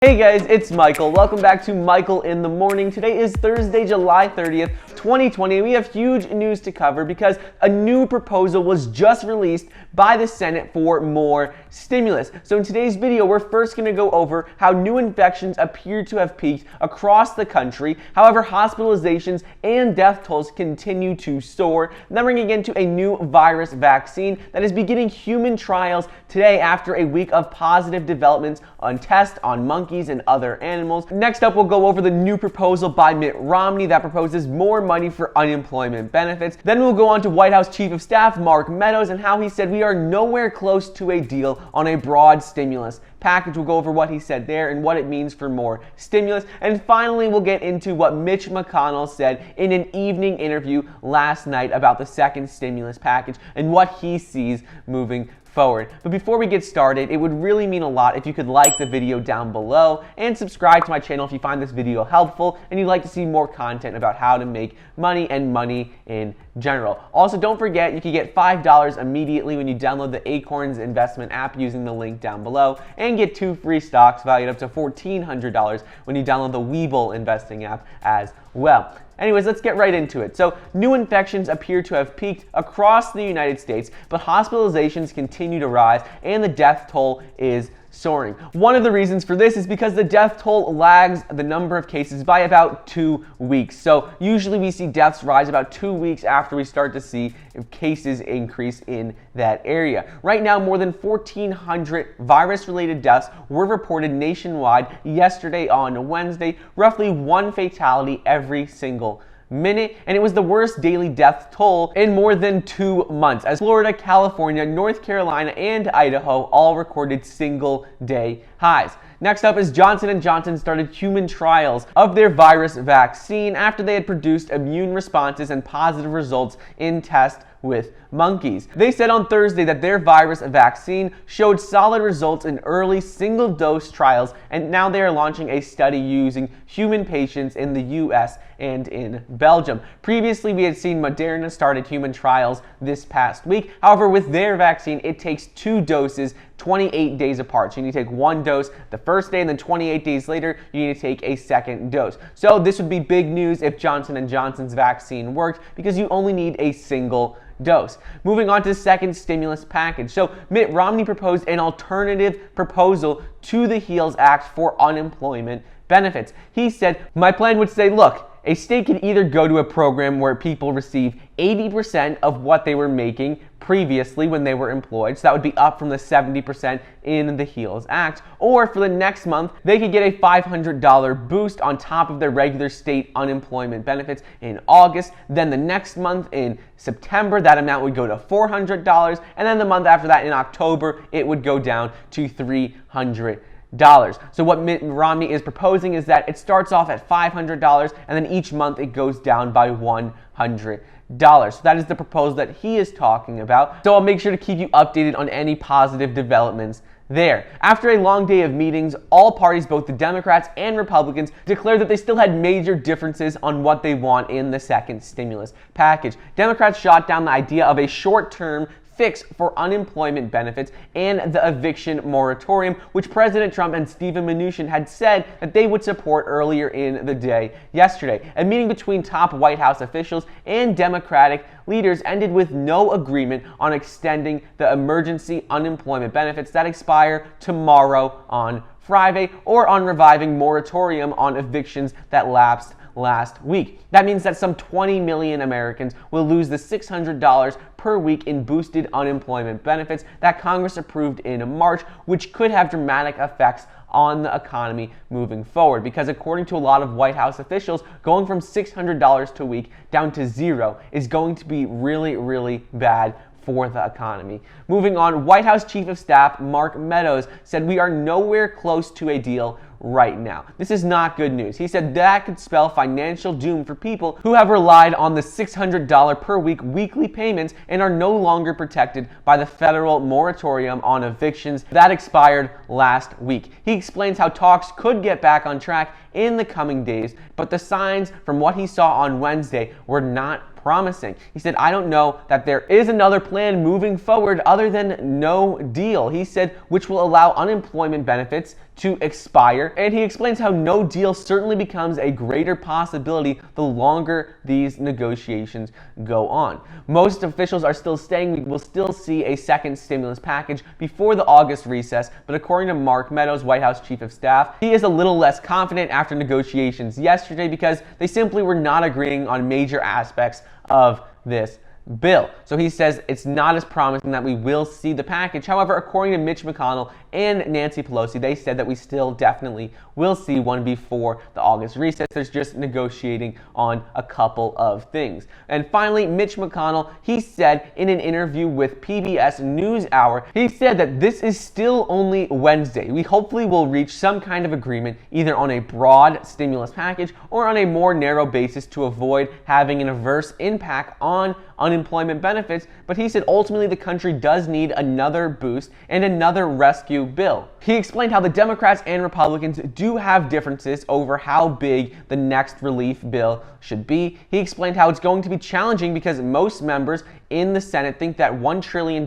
Hey guys, it's Michael. Welcome back to Michael in the Morning. Today is Thursday, July 30th, 2020. We have huge news to cover because a new proposal was just released by the Senate for more stimulus. So in today's video, we're first going to go over how new infections appear to have peaked across the country. However, hospitalizations and death tolls continue to soar. And then we're going to get into a new virus vaccine that is beginning human trials today after a week of positive developments on tests on monkeys and other animals. Next up, we'll go over the new proposal by Mitt Romney that proposes more money for unemployment benefits. Then we'll go on to White House Chief of Staff Mark Meadows and how he said we are nowhere close to a deal on a broad stimulus package. We'll go over what he said there and what it means for more stimulus. And finally, we'll get into what Mitch McConnell said in an evening interview last night about the second stimulus package and what he sees moving forward. But before we get started, it would really mean a lot if you could like the video down below and subscribe to my channel if you find this video helpful and you'd like to see more content about how to make money and money in general. Also, don't forget you can get $5 immediately when you download the Acorns investment app using the link down below and get 2 free stocks valued up to $1,400 when you download the Webull investing app as well. Anyways, let's get right into it. So, new infections appear to have peaked across the United States, but hospitalizations continue to rise and the death toll is soaring. One of the reasons for this is because the death toll lags the number of cases by about 2 weeks. So usually we see deaths rise about 2 weeks after we start to see cases increase in that area. Right now, more than 1,400 virus-related deaths were reported nationwide yesterday on Wednesday, roughly 1 fatality every single minute, and it was the worst daily death toll in more than 2 months, as Florida, California, North Carolina, and Idaho all recorded single-day highs. Next up is Johnson & Johnson started human trials of their virus vaccine after they had produced immune responses and positive results in tests with monkeys. They said on Thursday that their virus vaccine showed solid results in early single-dose trials, and now they are launching a study using human patients in the US and in Belgium. Previously, we had seen Moderna started human trials this past week. However, with their vaccine, it takes 2 doses 28 days apart. So you need to take 1 dose the first day, and then 28 days later, you need to take a second dose. So this would be big news if Johnson & Johnson's vaccine worked, because you only need a single dose. Moving on to the second stimulus package. So Mitt Romney proposed an alternative proposal to the HEALS Act for unemployment benefits. He said, my plan would say, look, a state can either go to a program where people receive 80% of what they were making previously when they were employed, so that would be up from the 70% in the HEALS Act, or for the next month, they could get a $500 boost on top of their regular state unemployment benefits in August. Then the next month in September, that amount would go to $400, and then the month after that in October, it would go down to $300. So what Mitt Romney is proposing is that it starts off at $500 and then each month it goes down by $100. So that is the proposal that he is talking about. So I'll make sure to keep you updated on any positive developments there. After a long day of meetings, all parties, both the Democrats and Republicans, declared that they still had major differences on what they want in the second stimulus package. Democrats shot down the idea of a short-term fix for unemployment benefits and the eviction moratorium, which President Trump and Steven Mnuchin had said that they would support earlier in the day yesterday. A meeting between top White House officials and Democratic leaders ended with no agreement on extending the emergency unemployment benefits that expire tomorrow on Friday, or on reviving moratorium on evictions that lapsed last week. That means that some 20 million Americans will lose the $600 per week in boosted unemployment benefits that Congress approved in March, which could have dramatic effects on the economy moving forward. Because according to a lot of White House officials, going from $600 per week down to $0 is going to be really, really bad for the economy. Moving on, White House Chief of Staff Mark Meadows said we are nowhere close to a deal right now. This is not good news. He said that could spell financial doom for people who have relied on the $600 per week weekly payments and are no longer protected by the federal moratorium on evictions that expired last week. He explains how talks could get back on track in the coming days, but the signs from what he saw on Wednesday were not promising. He said, I don't know that there is another plan moving forward other than no deal. He said, which will allow unemployment benefits to expire, and he explains how no deal certainly becomes a greater possibility the longer these negotiations go on. Most officials are still saying we will still see a second stimulus package before the August recess, but according to Mark Meadows, White House Chief of Staff, he is a little less confident after negotiations yesterday because they simply were not agreeing on major aspects of this bill. So he says it's not as promising that we will see the package. However, according to Mitch McConnell and Nancy Pelosi, they said that we still definitely will see one before the August recess. There's just negotiating on a couple of things. And finally, Mitch McConnell, he said in an interview with PBS NewsHour, he said that this is still only Wednesday. We hopefully will reach some kind of agreement either on a broad stimulus package or on a more narrow basis to avoid having an adverse impact on unemployment benefits, but he said ultimately the country does need another boost and another rescue bill. He explained how the Democrats and Republicans do have differences over how big the next relief bill should be. He explained how it's going to be challenging because most members in the Senate think that $1 trillion,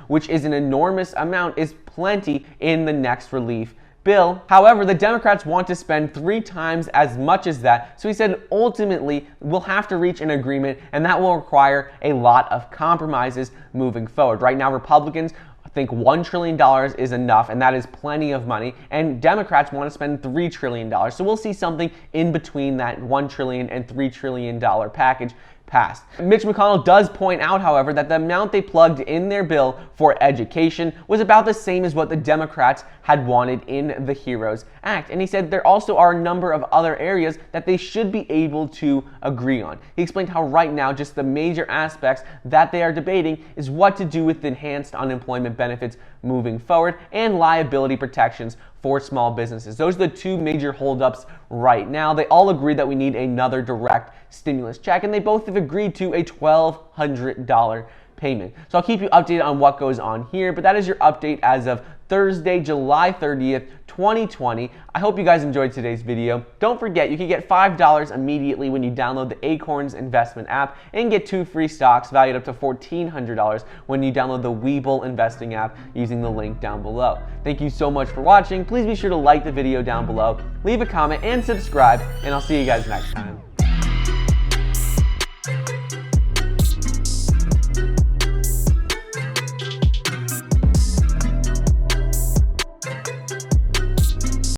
which is an enormous amount, is plenty in the next relief bill. However, the Democrats want to spend 3 times as much as that. So he said ultimately we'll have to reach an agreement, and that will require a lot of compromises moving forward. Right now, Republicans think $1 trillion is enough, and that is plenty of money, and Democrats want to spend $3 trillion. So we'll see something in between that $1 trillion and $3 trillion package passed. Mitch McConnell does point out, however, that the amount they plugged in their bill for education was about the same as what the Democrats had wanted in the HEROES Act. And he said there also are a number of other areas that they should be able to agree on. He explained how right now just the major aspects that they are debating is what to do with enhanced unemployment benefits moving forward and liability protections for small businesses. Those are the 2 major holdups right now. They all agree that we need another direct stimulus check, and they both have agreed to a $1,200 payment. So I'll keep you updated on what goes on here, but that is your update as of Thursday, July 30th, 2020. I hope you guys enjoyed today's video. Don't forget, you can get $5 immediately when you download the Acorns investment app and get 2 free stocks valued up to $1,400 when you download the Webull investing app using the link down below. Thank you so much for watching. Please be sure to like the video down below, leave a comment, and subscribe, and I'll see you guys next time.